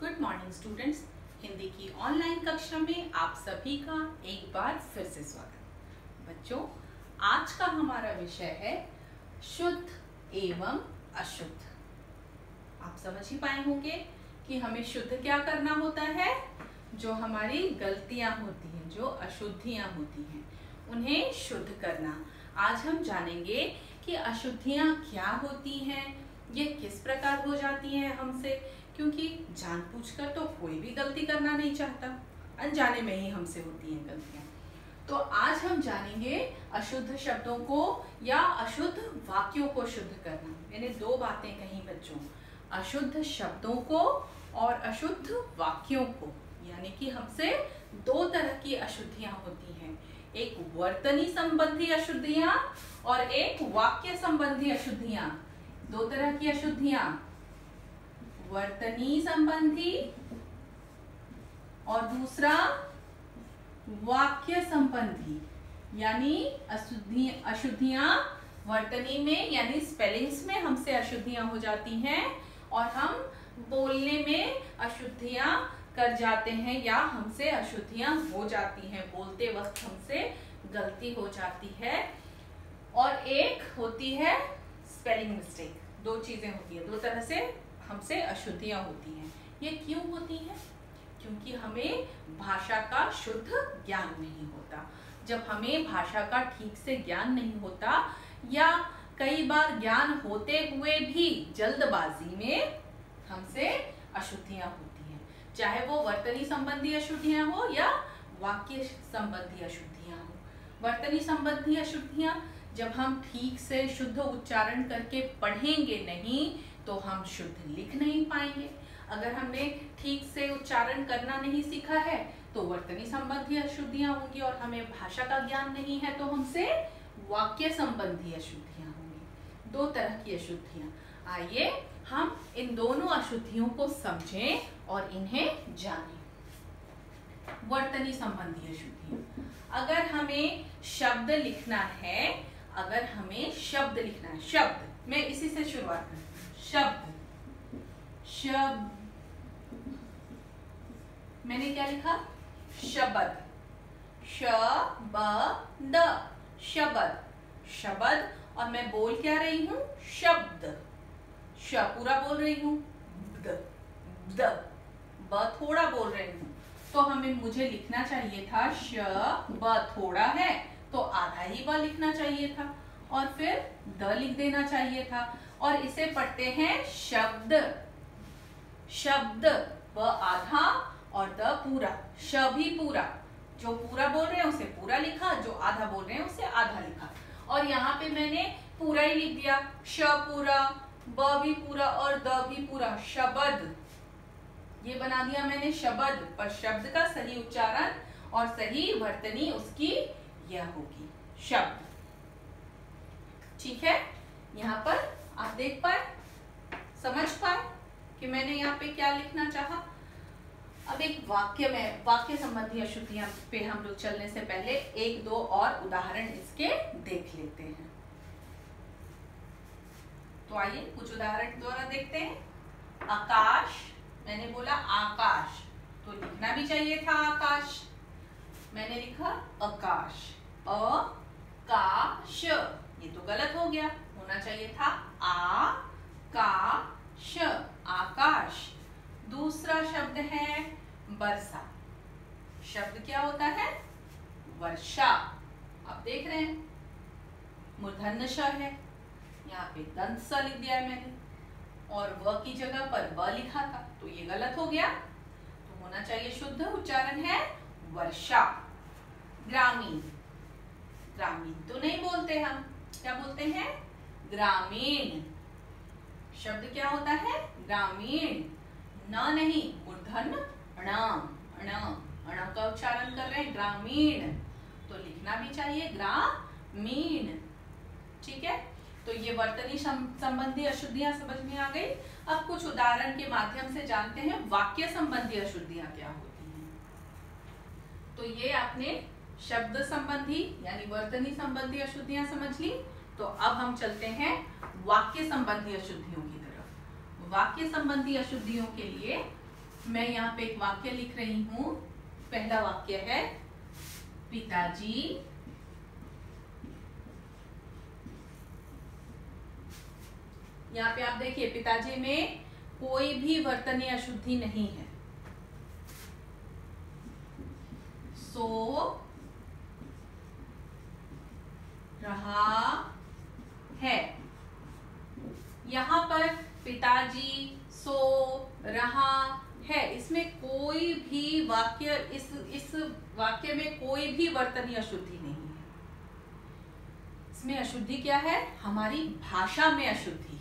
Good morning students. Hindi की online कक्षा में आप सभी का एक बार फिर से स्वागत। बच्चों, आज का हमारा विषय है शुद्ध एवं अशुद्ध। आप समझ ही पाए होंगे कि हमें शुद्ध क्या करना होता है। जो हमारी गलतियां होती हैं, जो अशुद्धियां होती हैं, उन्हें शुद्ध करना। आज हम जानेंगे कि अशुद्धियां क्या होती हैं, ये किस प्रकार हो जाती हैं हमसे, क्योंकि जानबूझकर तो कोई भी गलती करना नहीं चाहता, अनजाने में ही हमसे होती हैं गलतियां। तो आज हम जानेंगे अशुद्ध शब्दों को या अशुद्ध वाक्यों को शुद्ध करना। मैंने दो बातें कही बच्चों, अशुद्ध शब्दों को और अशुद्ध वाक्यों को, यानी कि हमसे दो तरह की अशुद्धियां होती हैं, एक वर्तनी संबंधी अशुद्धियां और एक वाक्य संबंधी अशुद्धियां। दो तरह की अशुद्धियां, वर्तनी संबंधी और दूसरा वाक्य संबंधी। यानी अशुद्धियां वर्तनी में यानी स्पेलिंग्स में हमसे अशुद्धियां हो जाती हैं और हम बोलने में अशुद्धियां कर जाते हैं या हमसे अशुद्धियां हो जाती हैं, बोलते वक्त हमसे गलती हो जाती है। और एक होती है स्पेलिंग मिस्टेक। दो चीजें होती है, दो तरह से हमसे अशुद्धियां होती हैं। ये क्यों होती हैं? क्योंकि हमें भाषा का शुद्ध ज्ञान नहीं होता। जब हमें भाषा का ठीक से ज्ञान नहीं होता या कई बार ज्ञान होते हुए भी जल्दबाजी में हमसे अशुद्धियां होती हैं, चाहे वो वर्तनी संबंधी अशुद्धियां हो या वाक्य संबंधी अशुद्धियां हो। वर्तनी संबंधी अशुद्धियां जब हम ठीक से शुद्ध उच्चारण करके पढ़ेंगे नहीं तो हम शुद्ध लिख नहीं पाएंगे। अगर हमने ठीक से उच्चारण करना नहीं सीखा है तो वर्तनी संबंधी अशुद्धियां होंगी, और हमें भाषा का ज्ञान नहीं है तो हमसे वाक्य संबंधी अशुद्धियां होंगी। दो तरह की अशुद्धियां। आइए हम इन दोनों अशुद्धियों को समझें और इन्हें जानें। वर्तनी संबंधी अशुद्धियां, अगर हमें शब्द लिखना है, अगर हमें शब्द लिखना है, शब्द, मैं इसी से शुरुआत करती हूँ। शब्द, शब्द, मैंने क्या लिखा? शब्द, शब्द, शब्द, शब्द, और मैं बोल क्या रही हूं? शब्द। श पूरा बोल रही हूं, द, द, ब थोड़ा बोल रही हूं। तो मुझे लिखना चाहिए था श ब थोड़ा है तो आधा ही ब लिखना चाहिए था, और फिर द लिख देना चाहिए था। और इसे पढ़ते हैं शब्द, शब्द, ब आधा और द पूरा, श भी पूरा। जो पूरा बोल रहे हैं उसे पूरा लिखा, जो आधा बोल रहे हैं उसे आधा लिखा। और यहाँ पे मैंने पूरा ही लिख दिया, श पूरा, ब भी पूरा और द भी पूरा, शब्द। ये बना दिया मैंने शब्द, पर शब्द का सही उच्चारण और सही वर्तनी उसकी यह होगी, शब्द। ठीक है, यहाँ पर आप देख पाए, समझ पाए कि मैंने यहाँ पे क्या लिखना चाहा। अब एक वाक्य में, वाक्य संबंधी अशुद्धियां पे हम लोग चलने से पहले एक दो और उदाहरण इसके देख लेते हैं। तो आइए कुछ उदाहरण द्वारा देखते हैं। आकाश, मैंने बोला आकाश, तो लिखना भी चाहिए था आकाश, मैंने लिखा आकाश, अकाश, ये तो गलत हो गया, होना चाहिए था आकाश, आकाश। दूसरा शब्द है वर्षा, शब्द क्या होता है? वर्षा। आप देख रहे हैं मूर्धन्य श है, यहाँ पे दंत स लिख दिया है मैंने, और व की जगह पर ब लिखा था, तो ये गलत हो गया। तो होना चाहिए शुद्ध उच्चारण है वर्षा। ग्रामीण, ग्रामीण तो नहीं बोलते हम, क्या बोलते हैं? ग्रामीण। शब्द क्या होता है? ग्रामीण। न नहीं, मूर्धन्य ण, अण का उच्चारण कर रहे हैं, ग्रामीण, तो लिखना भी चाहिए ग्रामीण। ठीक है, तो ये वर्तनी संबंधी अशुद्धियां समझ में आ गई। अब कुछ उदाहरण के माध्यम से जानते हैं वाक्य संबंधी अशुद्धियां क्या होती हैं। तो ये आपने शब्द संबंधी यानी वर्तनी संबंधी अशुद्धियां समझ ली। तो अब हम चलते हैं वाक्य संबंधी अशुद्धियों की तरफ। वाक्य संबंधी अशुद्धियों के लिए मैं यहाँ पे एक वाक्य लिख रही हूं। पहला वाक्य है पिताजी यहाँ पे आप देखिए पिताजी में कोई भी वर्तनीय अशुद्धि नहीं है। सो रहा है। यहाँ पर पिताजी सो रहा है, इसमें कोई भी वाक्य इस वाक्य में कोई भी वर्तनीय अशुद्धि नहीं है। इसमें अशुद्धि क्या है? हमारी भाषा में अशुद्धि है।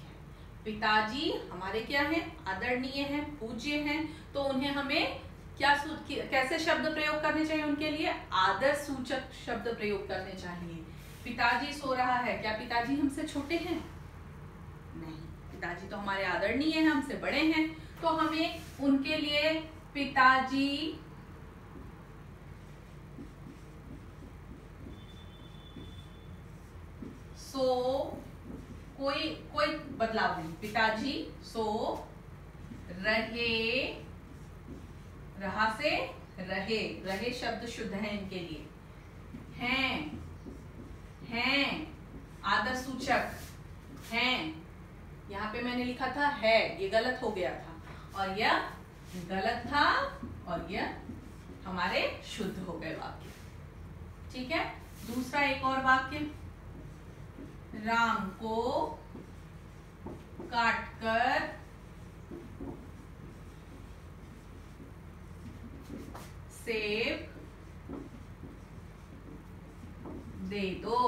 पिताजी हमारे क्या है? आदरणीय हैं, पूज्य हैं, तो उन्हें हमें कैसे शब्द प्रयोग करने चाहिए? उनके लिए आदर सूचक शब्द प्रयोग करने चाहिए। पिताजी सो रहा है, क्या पिताजी हमसे छोटे हैं? नहीं, पिताजी तो हमारे आदरणीय हैं, हमसे बड़े हैं, तो हमें उनके लिए पिताजी सो कोई बदलाव नहीं, पिताजी सो रहे, रहा से रहे शब्द शुद्ध है इनके लिए। हैं आदर सूचक हैं, यहाँ पे मैंने लिखा था है, ये गलत हो गया था और यह गलत था और यह हमारे शुद्ध हो गए वाक्य। ठीक है, दूसरा एक और वाक्य, राम को काटकर सेब दे दो।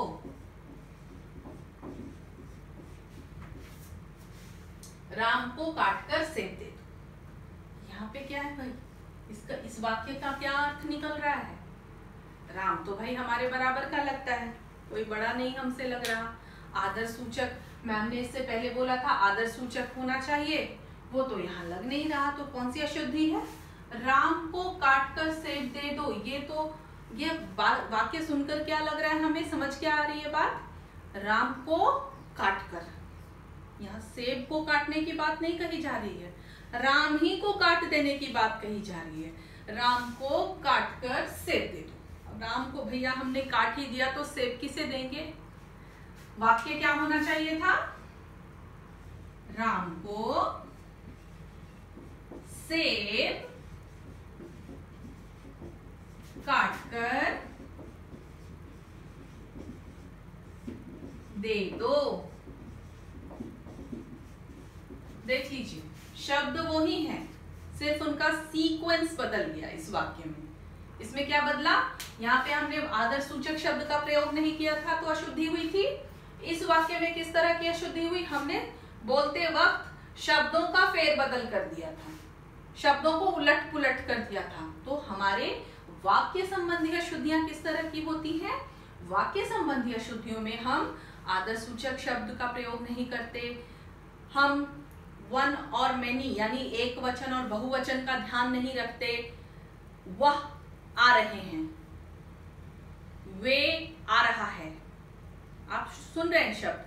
राम को काटकर सेब दे दो। यहाँ पे क्या है भाई? इस वाक्य का क्या अर्थ निकल रहा है? राम तो भाई हमारे बराबर का लगता है, कोई बड़ा नहीं हमसे लग रहा। आदर सूचक, मैम ने इससे पहले बोला था आदर सूचक होना चाहिए, वो तो यहाँ लग नहीं रहा, तो कौन सी अशुद्धि है? राम को काटकर सेब दे दो। ये वाक्य सुनकर क्या लग रहा है हमें? समझ क्या आ रही है बात? राम को काटकर, यहाँ सेब को काटने की बात नहीं कही जा रही है, राम ही को काट देने की बात कही जा रही है। राम को काटकर सेब दे दो। अब राम को भैया हमने काट ही दिया, तो सेब किसे देंगे? वाक्य क्या होना चाहिए था? राम को सेब काटकर दे दो। देख लीजिए, शब्द वो ही है, सिर्फ उनका सीक्वेंस बदल गया इस वाक्य में। इसमें क्या बदला? यहाँ पे हमने आदर सूचक शब्द का प्रयोग नहीं किया था, तो अशुद्धि हुई थी। इस वाक्य में किस तरह की अशुद्धि हुई? हमने बोलते वक्त शब्दों का फेरबदल कर दिया था, शब्दों को उलट पुलट कर दिया था। तो हमारे वाक्य संबंधी अशुद्धियां किस तरह की होती हैं? वाक्य संबंधी अशुद्धियों में हम आदर सूचक शब्द का प्रयोग नहीं करते, हम वन और मेनी यानी एक वचन और बहुवचन का ध्यान नहीं रखते। वह आ रहे हैं, वे आ रहा है, आप सुन रहे हैं शब्द,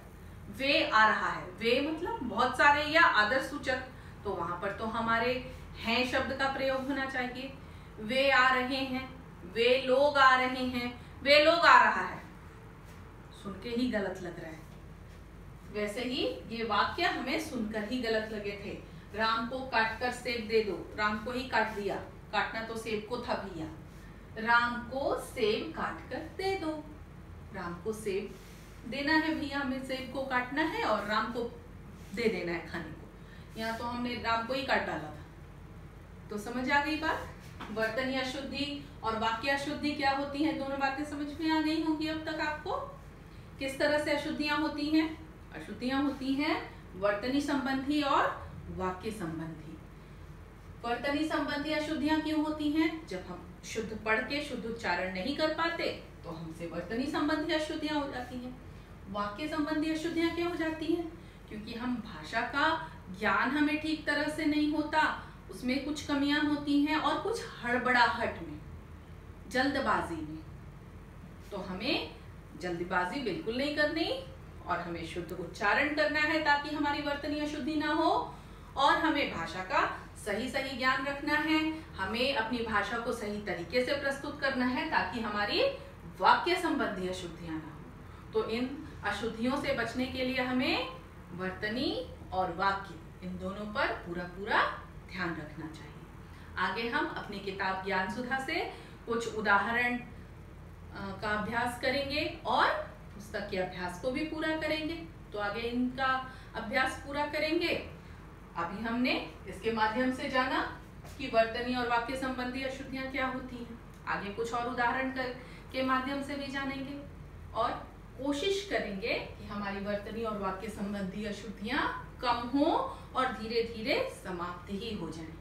वे आ रहा है, वे मतलब बहुत सारे या आदर सूचक, तो वहां पर तो हमारे हैं शब्द का प्रयोग होना चाहिए। वे आ रहे हैं, वे लोग आ रहे हैं, वे लोग आ रहा है, सुन के ही गलत लग रहा है। वैसे ही ये वाक्य हमें सुनकर ही गलत लगे थे। राम को काटकर सेब दे दो, राम को ही काट दिया, काटना तो सेब को था भैया। राम को सेब काटकर दे दो, राम को सेब देना है भैया, हमें सेब को काटना है और राम को दे देना है खाने को। यहाँ तो हमने राम को ही काट डाला था। तो समझ आ गई बात? वर्तनीय अशुद्धि और वाक्य अशुद्धि क्या होती है, दोनों बातें समझ में आ गई होंगी अब तक आपको। किस तरह से अशुद्धियां होती हैं? अशुद्धियां होती हैं वर्तनी संबंधी और वाक्य संबंधी। वर्तनी संबंधी अशुद्धियां क्यों होती हैं? जब हम शुद्ध पढ़ के शुद्ध उच्चारण नहीं कर पाते तो हमसे वर्तनी संबंधी अशुद्धियां हो जाती हैं। वाक्य संबंधी अशुद्धियां क्यों हो जाती हैं? क्योंकि हम भाषा का ज्ञान हमें ठीक तरह से नहीं होता, उसमें कुछ कमियां होती हैं और कुछ हड़बड़ाहट में, जल्दबाजी में। तो हमें जल्दबाजी बिल्कुल नहीं करनी और हमें शुद्ध उच्चारण करना है ताकि हमारी वर्तनीय अशुद्धि ना हो, और हमें भाषा का सही सही ज्ञान रखना है, हमें अपनी भाषा को सही तरीके से प्रस्तुत करना है ताकि हमारी वाक्य संबंधी अशुद्धियां ना हो। तो इन अशुद्धियों से बचने के लिए हमें वर्तनी और वाक्य इन दोनों पर पूरा पूरा ध्यान रखना चाहिए। आगे हम अपनी किताब ज्ञान सुधा से कुछ उदाहरण का अभ्यास करेंगे और पुस्तक के अभ्यास को भी पूरा करेंगे। तो आगे इनका अभ्यास पूरा करेंगे। अभी हमने इसके माध्यम से जाना कि वर्तनी और वाक्य संबंधी अशुद्धियां क्या होती हैं। आगे कुछ और उदाहरण के माध्यम से भी जानेंगे और कोशिश करेंगे कि हमारी वर्तनी और वाक्य संबंधी अशुद्धियां कम हो और धीरे धीरे समाप्त ही हो जाएं।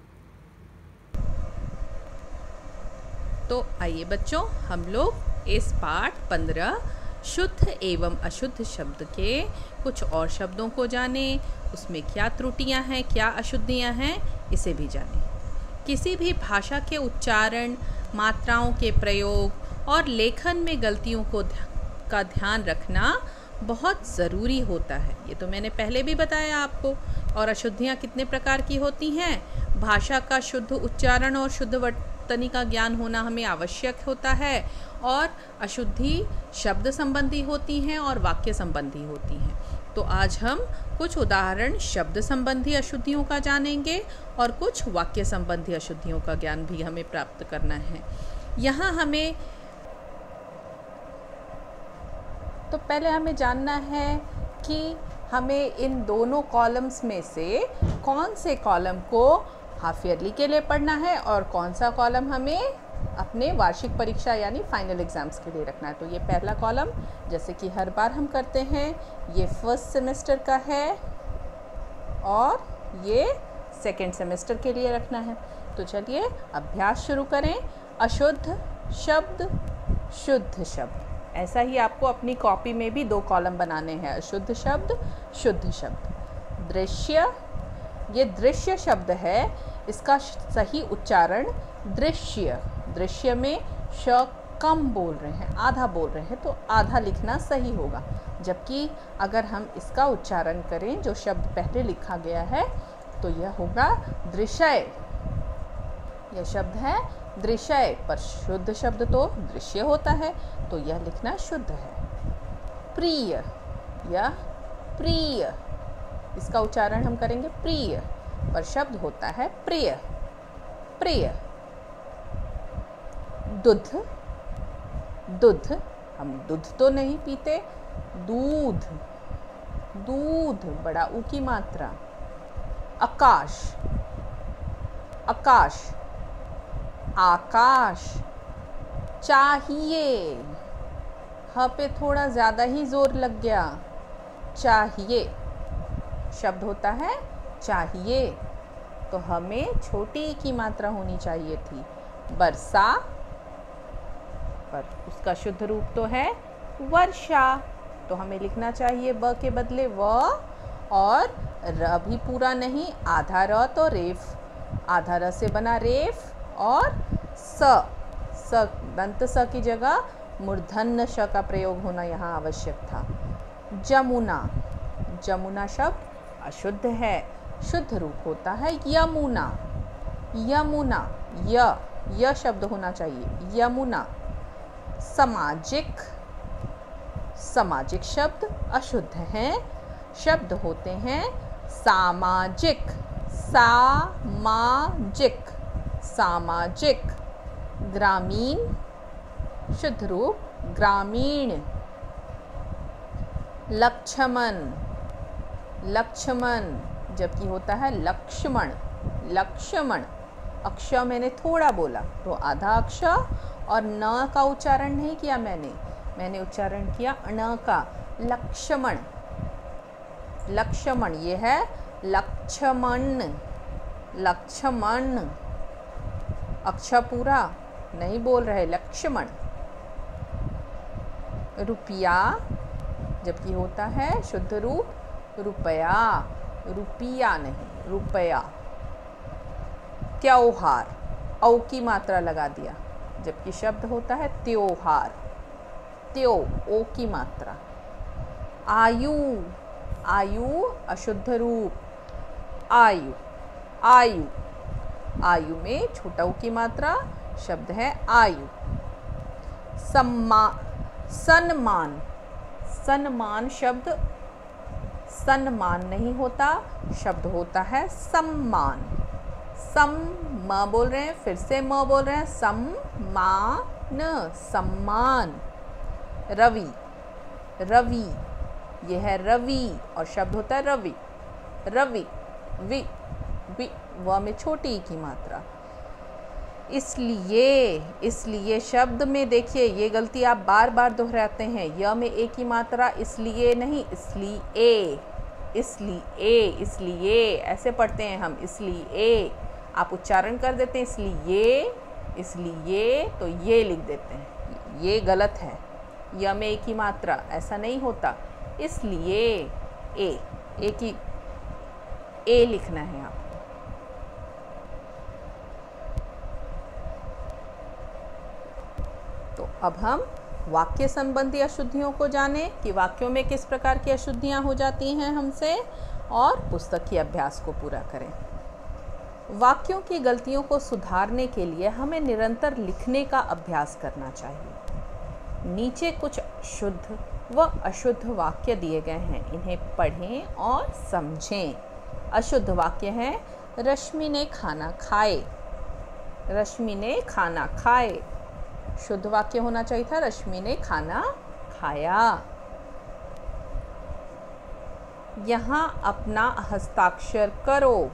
तो आइए बच्चों, हम लोग इस पाठ 15 शुद्ध एवं अशुद्ध शब्द के कुछ और शब्दों को जानें, उसमें क्या त्रुटियां हैं, क्या अशुद्धियां हैं, इसे भी जानें। किसी भी भाषा के उच्चारण, मात्राओं के प्रयोग और लेखन में गलतियों का ध्यान रखना बहुत ज़रूरी होता है। ये तो मैंने पहले भी बताया आपको। और अशुद्धियाँ कितने प्रकार की होती हैं? भाषा का शुद्ध उच्चारण और शुद्ध वर्तनी का ज्ञान होना हमें आवश्यक होता है, और अशुद्धि शब्द संबंधी होती हैं और वाक्य संबंधी होती हैं। तो आज हम कुछ उदाहरण शब्द संबंधी अशुद्धियों का जानेंगे और कुछ वाक्य संबंधी अशुद्धियों का ज्ञान भी हमें प्राप्त करना है। यहाँ हमें तो पहले हमें जानना है कि हमें इन दोनों कॉलम्स में से कौन से कॉलम को हाफ ईयरली के लिए पढ़ना है और कौन सा कॉलम हमें अपने वार्षिक परीक्षा यानी फाइनल एग्ज़ाम्स के लिए रखना है। तो ये पहला कॉलम, जैसे कि हर बार हम करते हैं, ये फर्स्ट सेमेस्टर का है और ये सेकंड सेमेस्टर के लिए रखना है। तो चलिए अभ्यास शुरू करें। अशुद्ध शब्द, शुद्ध शब्द। ऐसा ही आपको अपनी कॉपी में भी 2 कॉलम बनाने हैं, अशुद्ध शब्द, शुद्ध शब्द। दृश्य, ये दृश्य शब्द है, इसका सही उच्चारण दृश्य। दृश्य में श कम बोल रहे हैं, आधा बोल रहे हैं, तो आधा लिखना सही होगा। जबकि अगर हम इसका उच्चारण करें, जो शब्द पहले लिखा गया है, तो यह होगा दृश्य। यह शब्द है दृश्य, पर शुद्ध शब्द तो दृश्य होता है, तो यह लिखना शुद्ध है। प्रिय, यह प्रिय, इसका उच्चारण हम करेंगे प्रिय, पर शब्द होता है प्रिय। प्रिय। दूध, दूध, हम दूध तो नहीं पीते, दूध, दूध, बड़ा ऊ की मात्रा। आकाश, आकाश, आकाश। चाहिए, ह पे थोड़ा ज़्यादा ही जोर लग गया। चाहिए शब्द होता है चाहिए, तो हमें छोटी की मात्रा होनी चाहिए थी। वर्षा, पर उसका शुद्ध रूप तो है वर्षा, तो हमें लिखना चाहिए ब के बदले व, और र भी पूरा नहीं, आधा र तो रेफ, आधा र से बना रेफ, और स दंत स की जगह मूर्धन्य श का प्रयोग होना यहाँ आवश्यक था। जमुना, जमुना शब्द अशुद्ध है, शुद्ध रूप होता है यमुना। यमुना, य शब्द होना चाहिए, यमुना। सामाजिक, सामाजिक शब्द अशुद्ध हैं, शब्द होते हैं सामाजिक, सामाजिक, सामाजिक। ग्रामीण, शुद्ध रूप ग्रामीण। लक्ष्मण, लक्ष्मण, जबकि होता है लक्ष्मण, लक्ष्मण। अक्ष मैंने थोड़ा बोला, तो आधा अक्ष, और न का उच्चारण नहीं किया मैंने उच्चारण किया अण का। लक्ष्मण, लक्ष्मण, ये है लक्ष्मण, लक्ष्मण। अक्ष पूरा नहीं बोल रहे, लक्ष्मण। रुपया, जबकि होता है शुद्ध रूप रुपया, रुपया नहीं, रुपया। त्योहार, औ की मात्रा लगा दिया, जबकि शब्द होता है त्योहार, त्यो, ओ की मात्रा। आयु, आयु अशुद्ध रूप आयु, आयु। आयु में छोटा ऊ की मात्रा, शब्द है आयु। सन्मान, सन्मान शब्द सन्मान नहीं होता, शब्द होता है सम्मान। म बोल रहे हैं, फिर से म बोल रहे हैं, सम्मान, सम्मान। रवि, रवि, यह है रवि और शब्द होता है रवि। रवि, वि, वि, व में छोटी की मात्रा। इसलिए, इसलिए शब्द में देखिए ये गलती आप बार बार दोहराते हैं, य में एक ही मात्रा, इसलिए नहीं, इसलिए, इसलिए, इसलिए ऐसे पढ़ते हैं हम, इसलिए आप उच्चारण कर देते हैं इसलिए, इसलिए तो ये लिख देते हैं, ये गलत है। य में एक ही मात्रा, ऐसा नहीं होता। इसलिए एक ही ए लिखना है आपको। तो अब हम वाक्य संबंधी अशुद्धियों को जानें कि वाक्यों में किस प्रकार की अशुद्धियां हो जाती हैं हमसे, और पुस्तक की अभ्यास को पूरा करें। वाक्यों की गलतियों को सुधारने के लिए हमें निरंतर लिखने का अभ्यास करना चाहिए। नीचे कुछ शुद्ध व अशुद्ध वाक्य दिए गए हैं, इन्हें पढ़ें और समझें। अशुद्ध वाक्य हैं, रश्मि ने खाना खाए, रश्मि ने खाना खाए। शुद्ध वाक्य होना चाहिए था, रश्मि ने खाना खाया। यहाँ अपना हस्ताक्षर करो,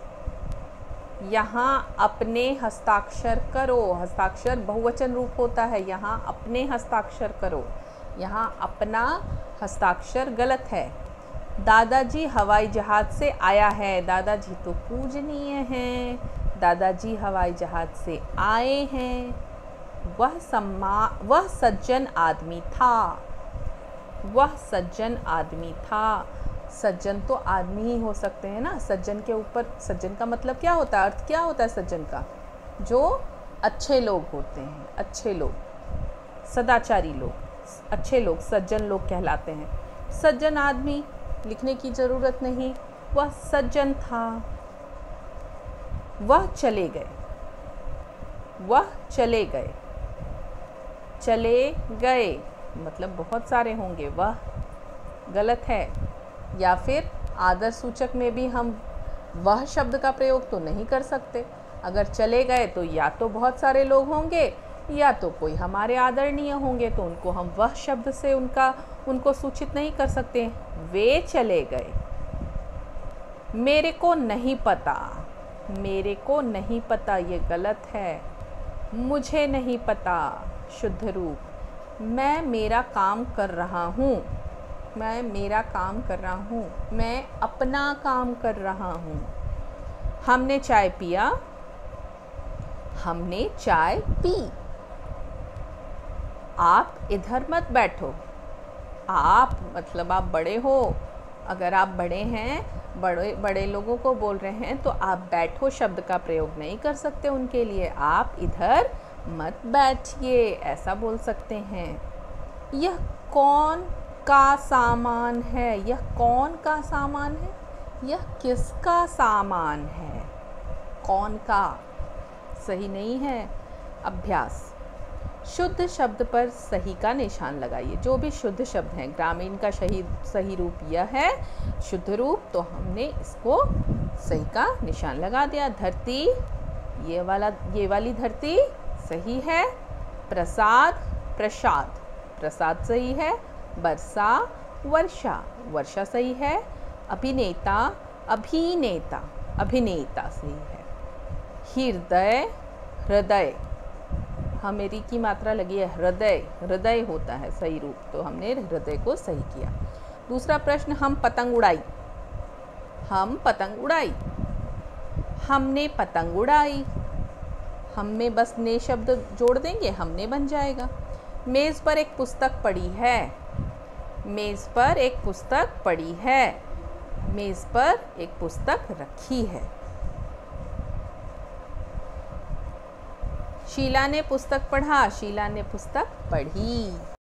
यहाँ अपने हस्ताक्षर करो। हस्ताक्षर बहुवचन रूप होता है, यहाँ अपने हस्ताक्षर करो, यहाँ अपना हस्ताक्षर गलत है। दादाजी हवाई जहाज से आया है, दादाजी तो पूजनीय हैं, दादाजी हवाई जहाज से आए हैं। वह सज्जन आदमी था, वह सज्जन आदमी था। सज्जन तो आदमी ही हो सकते हैं ना, सज्जन के ऊपर, सज्जन का मतलब क्या होता है, अर्थ क्या होता है सज्जन का? जो अच्छे लोग होते हैं, अच्छे लोग, सदाचारी लोग, अच्छे लोग सज्जन लोग कहलाते हैं। सज्जन आदमी लिखने की ज़रूरत नहीं, वह सज्जन था। वह चले गए, वह चले गए, चले गए मतलब बहुत सारे होंगे, वह गलत है। या फिर आदर सूचक में भी हम वह शब्द का प्रयोग तो नहीं कर सकते। अगर चले गए तो या तो बहुत सारे लोग होंगे या तो कोई हमारे आदरणीय होंगे, तो उनको हम वह शब्द से उनको सूचित नहीं कर सकते। वे चले गए। मेरे को नहीं पता, मेरे को नहीं पता ये गलत है। मुझे नहीं पता शुद्ध रूप। मैं मेरा काम कर रहा हूँ, मैं मेरा काम कर रहा हूँ, मैं अपना काम कर रहा हूँ। हमने चाय पिया, हमने चाय पी। आप इधर मत बैठो। आप मतलब आप बड़े हो, अगर आप बड़े हैं, बड़े लोगों को बोल रहे हैं तो आप बैठो शब्द का प्रयोग नहीं कर सकते उनके लिए। आप इधर मत बैठिए ऐसा बोल सकते हैं। यह कौन का सामान है, यह कौन का सामान है, यह किसका सामान है। कौन का सही नहीं है। अभ्यास, शुद्ध शब्द पर सही का निशान लगाइए। जो भी शुद्ध शब्द हैं, ग्रामीण का सही रूप यह है, शुद्ध रूप, तो हमने इसको सही का निशान लगा दिया। धरती, ये वाली धरती सही है। प्रसाद, प्रसाद, प्रसाद सही है। वर्षा, वर्षा, वर्षा सही है। अभिनेता, अभिनेता, अभिनेता सही है। हृदय, हृदय, हमेरी की मात्रा लगी है, हृदय, हृदय होता है सही रूप, तो हमने हृदय को सही किया। दूसरा प्रश्न, हम पतंग उड़ाई, हम पतंग उड़ाई। हमने पतंग उड़ाई, हम में बस ने शब्द जोड़ देंगे, हमने बन जाएगा। मेज़ पर एक पुस्तक पड़ी है, मेज़ पर एक पुस्तक पड़ी है। मेज़ पर एक पुस्तक रखी है। शीला ने पुस्तक पढ़ा, शीला ने पुस्तक पढ़ी।